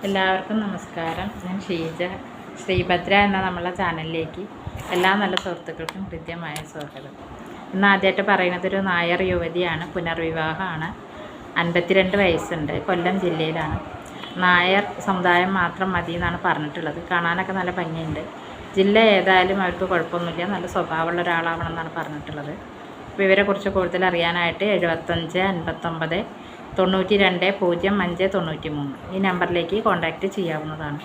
എല്ലാവർക്കും നമസ്കാരം. ഞാൻ ഷീജ. ശ്രീഭദ്ര എന്ന നമ്മളെ ചാനലിലേക്ക് എല്ലാ നല്ല സുഹൃത്തുക്കൾക്കും ഹൃദ്യമായ സ്വാഗതം. ഇന്ന് ആദ്യമായിട്ട് പറയുന്നത് ഒരു നായർ യുവതിയാണ്. പുനർവിവാഹമാണ്. 52 വയസ്സുണ്ട്. കൊല്ലം ജില്ലയിലാണ്. നായർ സമുദായം മാത്രം മതി എന്നാണ് പറഞ്ഞിട്ടുള്ളത്. കാണാനൊക്കെ നല്ല ഭംഗിയുണ്ട്. ജില്ല ഏതായാലും അവർക്ക് കുഴപ്പമൊന്നുമില്ല. നല്ല സ്വഭാവമുള്ള ഒരാളാവണം എന്നാണ് പറഞ്ഞിട്ടുള്ളത്. അപ്പോൾ ഇവരെക്കുറിച്ച് കൂടുതൽ അറിയാനായിട്ട് 75 59 92 05 93 ഈ നമ്പറിലേക്ക് കോൺടാക്റ്റ് ചെയ്യാവുന്നതാണ്.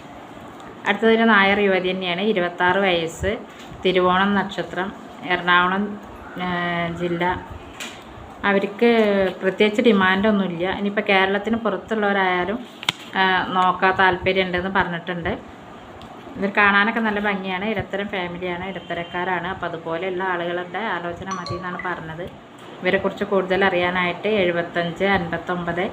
അടുത്തതൊരു നായർ യുവതി തന്നെയാണ്. 26 വയസ്സ്, തിരുവോണം നക്ഷത്രം, എറണാകുളം ജില്ല. അവർക്ക് പ്രത്യേകിച്ച് ഡിമാൻഡൊന്നുമില്ല. ഇനിയിപ്പോൾ കേരളത്തിന് പുറത്തുള്ളവരായാലും നോക്കാൻ താല്പര്യമുണ്ടെന്ന് പറഞ്ഞിട്ടുണ്ട്. ഇവർ കാണാനൊക്കെ നല്ല ഭംഗിയാണ്. ഇടത്തരം ഫാമിലിയാണ്, ഇടത്തരക്കാരാണ്. അപ്പോൾ അതുപോലെയുള്ള ആളുകളുടെ ആലോചന മതി എന്നാണ് പറഞ്ഞത്. ഇവരെക്കുറിച്ച് കൂടുതൽ അറിയാനായിട്ട് 75 59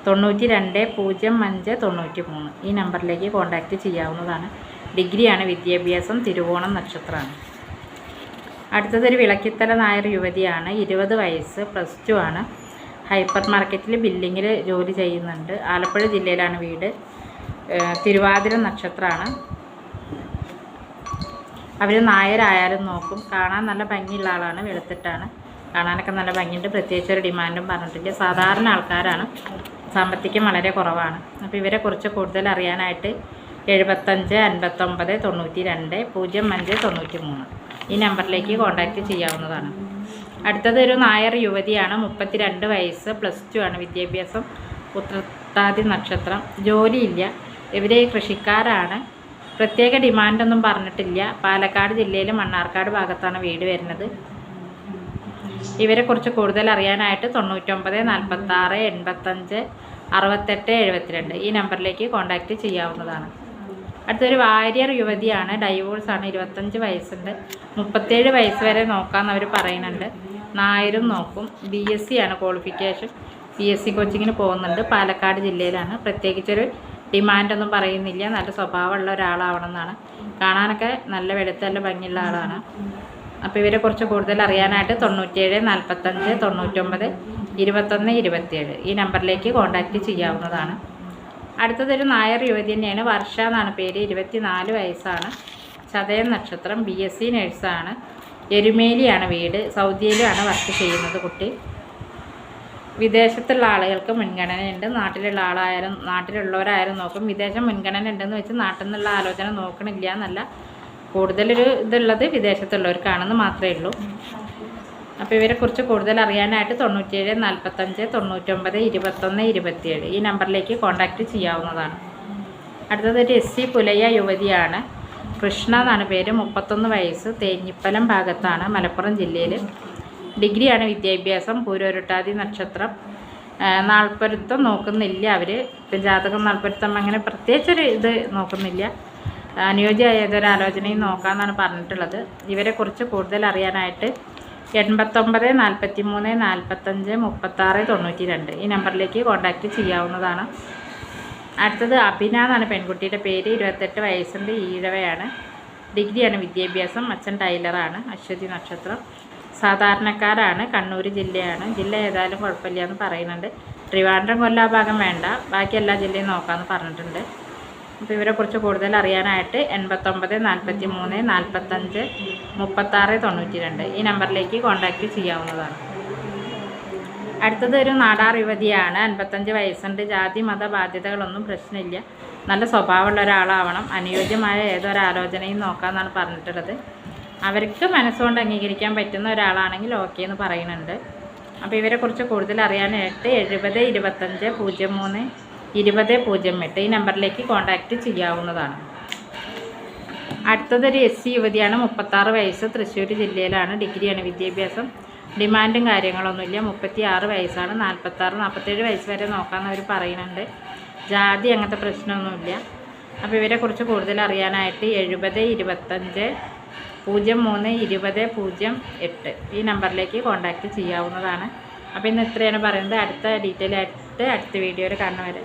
92 05 93 ഈ നമ്പറിലേക്ക് കോൺടാക്റ്റ് ചെയ്യാവുന്നതാണ്. ഡിഗ്രിയാണ് വിദ്യാഭ്യാസം. തിരുവോണം നക്ഷത്രമാണ്. അടുത്തതൊരു വിളക്കിത്തല നായർ യുവതിയാണ്. 20 വയസ്സ്, +2 ആണ്. ഹൈപ്പർ മാർക്കറ്റിൽ ബില്ലിങ്ങിൽ ജോലി ചെയ്യുന്നുണ്ട്. ആലപ്പുഴ ജില്ലയിലാണ് വീട്. തിരുവാതിര നക്ഷത്രമാണ്. അവർ നായരായാലും നോക്കും. കാണാൻ നല്ല ഭംഗിയുള്ള ആളാണ്. വെളുത്തിട്ടാണ്. കാണാനൊക്കെ നല്ല ഭംഗിയുണ്ട്. പ്രത്യേകിച്ച് ഒരു ഡിമാൻഡും പറഞ്ഞിട്ടില്ല. സാധാരണ ആൾക്കാരാണ്. സാമ്പത്തികം വളരെ കുറവാണ്. അപ്പോൾ ഇവരെക്കുറിച്ച് കൂടുതൽ അറിയാനായിട്ട് 75 59 92 05 93 ഈ നമ്പറിലേക്ക് കോൺടാക്റ്റ് ചെയ്യാവുന്നതാണ്. അടുത്തത് ഒരു നായർ യുവതിയാണ്. 32 വയസ്സ്, +2 ആണ്. വിദ്യാഭ്യാസം. ഉത്രട്ടാതി നക്ഷത്രം. ജോലിയില്ല. ഇവരെ കൃഷിക്കാരാണ്. പ്രത്യേക ഡിമാൻഡൊന്നും പറഞ്ഞിട്ടില്ല. പാലക്കാട് ജില്ലയിൽ മണ്ണാർക്കാട് ഭാഗത്താണ് വീട് വരുന്നത്. ഇവരെക്കുറിച്ച് കൂടുതൽ അറിയാനായിട്ട് 99 46 85 68 72 ഈ നമ്പറിലേക്ക് കോൺടാക്റ്റ് ചെയ്യാവുന്നതാണ്. അടുത്തൊരു വാര്യർ യുവതിയാണ്. ഡൈവോഴ്സാണ്. 25 വയസ്സുണ്ട്. 37 വയസ്സ് വരെ നോക്കാമെന്ന് അവർ പറയുന്നുണ്ട്. നായരും നോക്കും. BSc ആണ് ക്വാളിഫിക്കേഷൻ. BSc കോച്ചിങ്ങിന് പോകുന്നുണ്ട്. പാലക്കാട് ജില്ലയിലാണ്. പ്രത്യേകിച്ചൊരു ഡിമാൻഡൊന്നും പറയുന്നില്ല. നല്ല സ്വഭാവമുള്ള ഒരാളാവണം എന്നാണ്. കാണാനൊക്കെ നല്ല വെളുത്ത നല്ല ഭംഗിയുള്ള ആളാണ്. അപ്പോൾ ഇവരെക്കുറിച്ച് കൂടുതൽ അറിയാനായിട്ട് 97 45 99 21 27 ഈ നമ്പറിലേക്ക് കോൺടാക്റ്റ് ചെയ്യാവുന്നതാണ്. അടുത്തതൊരു നായർ യുവതി തന്നെയാണ്. വർഷ എന്നാണ് പേര്. 24 വയസ്സാണ്. ചതയം നക്ഷത്രം. BSc നഴ്സാണ്. എരുമേലിയാണ് വീട്. സൗദിയിലാണ് വർക്ക് ചെയ്യുന്നത് കുട്ടി. വിദേശത്തുള്ള ആളുകൾക്ക് മുൻഗണനയുണ്ട്. നാട്ടിലുള്ളവരായാലും നോക്കും. വിദേശം മുൻഗണന ഉണ്ടെന്ന് വെച്ച് നാട്ടിൽ നിന്നുള്ള ആലോചന നോക്കണില്ല എന്നല്ല. കൂടുതലൊരു ഇതുള്ളത് വിദേശത്തുള്ളവർക്കാണെന്ന് മാത്രമേ ഉള്ളൂ. അപ്പോൾ ഇവരെക്കുറിച്ച് കൂടുതൽ അറിയാനായിട്ട് 97 45 99 21 27 ഈ നമ്പറിലേക്ക് കോൺടാക്റ്റ് ചെയ്യാവുന്നതാണ്. അടുത്തതൊരു SC പുലയ യുവതിയാണ്. കൃഷ്ണ എന്നാണ് പേര്. 31 വയസ്സ്, തേഞ്ഞിപ്പലം ഭാഗത്താണ്, മലപ്പുറം ജില്ലയിൽ. ഡിഗ്രിയാണ് വിദ്യാഭ്യാസം. പൂരോരുട്ടാതി നക്ഷത്രം. നാൾപ്പൊരുത്തം നോക്കുന്നില്ല. അവർ ജാതകം നാൾപ്പൊരുത്തം അങ്ങനെ പ്രത്യേകിച്ചൊരു ഇത് നോക്കുന്നില്ല. അനുയോജ്യമായ ഏതൊരാലോചനയും നോക്കാമെന്നാണ് പറഞ്ഞിട്ടുള്ളത്. ഇവരെക്കുറിച്ച് കൂടുതൽ അറിയാനായിട്ട് 89 43 45 36 92 ഈ നമ്പറിലേക്ക് കോൺടാക്റ്റ് ചെയ്യാവുന്നതാണ്. അടുത്തത് അഭിന എന്നാണ് പെൺകുട്ടിയുടെ പേര്. 28 വയസ്സുണ്ട്. ഈഴവയാണ്. ഡിഗ്രിയാണ് വിദ്യാഭ്യാസം. അച്ഛൻ ടൈലറാണ്. അശ്വതി നക്ഷത്രം. സാധാരണക്കാരാണ്. കണ്ണൂർ ജില്ലയാണ്. ജില്ല ഏതായാലും കുഴപ്പമില്ല എന്ന് പറയുന്നുണ്ട്. ട്രിവാൻഡ്രം കൊല്ല ഭാഗം വേണ്ട. ബാക്കി എല്ലാ ജില്ലയും നോക്കാമെന്ന് പറഞ്ഞിട്ടുണ്ട്. അപ്പോൾ ഇവരെക്കുറിച്ച് കൂടുതൽ അറിയാനായിട്ട് 89 43 45 36 92 ഈ നമ്പറിലേക്ക് കോൺടാക്റ്റ് ചെയ്യാവുന്നതാണ്. അടുത്തത് ഒരു നാടാർ യുവതിയാണ്. 55 വയസ്സുണ്ട്. ജാതി മത ബാധ്യതകളൊന്നും പ്രശ്നമില്ല. നല്ല സ്വഭാവമുള്ള ഒരാളാവണം. അനുയോജ്യമായ ഏതൊരാലോചനയും നോക്കാമെന്നാണ് പറഞ്ഞിട്ടുള്ളത്. അവർക്ക് മനസ്സുകൊണ്ട് അംഗീകരിക്കാൻ പറ്റുന്ന ഒരാളാണെങ്കിൽ ഓക്കെ എന്ന് പറയുന്നുണ്ട്. അപ്പോൾ ഇവരെക്കുറിച്ച് കൂടുതൽ അറിയാനായിട്ട് 70 25 03 20 08 ഈ നമ്പറിലേക്ക് കോൺടാക്റ്റ് ചെയ്യാവുന്നതാണ്. അടുത്തതൊരു SC യുവതിയാണ്. 36 വയസ്സ്, തൃശ്ശൂർ ജില്ലയിലാണ്. ഡിഗ്രിയാണ് വിദ്യാഭ്യാസം. ഡിമാൻഡും കാര്യങ്ങളൊന്നുമില്ല. 36 വയസ്സാണ്. 46 47 വയസ്സ് വരെ നോക്കാമെന്ന് അവർ പറയുന്നുണ്ട്. ജാതി അങ്ങനത്തെ പ്രശ്നമൊന്നുമില്ല. അപ്പോൾ ഇവരെക്കുറിച്ച് കൂടുതൽ അറിയാനായിട്ട് 70 25 03 20 08 ഈ നമ്പറിലേക്ക് കോൺടാക്റ്റ് ചെയ്യാവുന്നതാണ്. അപ്പോൾ ഇന്ന് ഇത്രയാണ് പറയുന്നത്. അടുത്ത ഡീറ്റെയിൽ ആയിട്ട് അടുത്ത വീഡിയോയിൽ കാണുന്നവരെ